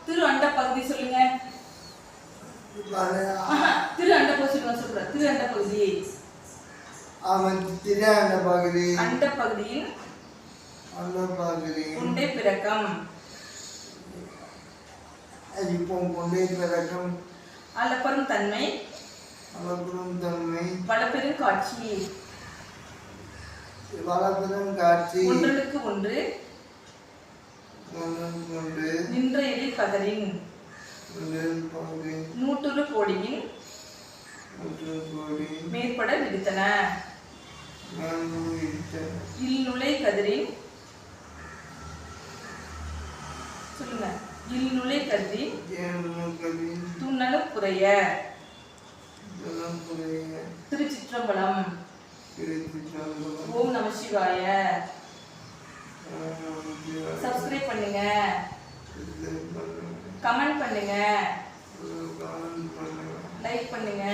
திரு அண்ட பகுதி சொல்லுங்க. திரு அண்ட பகுதி சொல்லுங்க. திரு அண்ட பகுதி. அவன் திரு அண்ட பகுதி. அண்ட பகுதியின் உண்டை பிறக்கம். இப்போ உண்டை பிறக்கம். அளப்பெரும் தன்மை. வளப்பெரும் காட்சி. ஒன்றனுக்கு ஒன்று நின்ற இடை பகரின் நூற்றுரு கோடியின் மேற்பட விடுத்தன. இல்நுழை கதிரின் சொல்லுங்க. இல்நுழை கதிரின் துண்ணனு புரைய. திருச்சிற்றம்பலம். ஓம் நம சிவாய. சப்ஸ்கிரைப் பண்ணுங்க, கமெண்ட் பண்ணுங்க, லைக் பண்ணுங்க.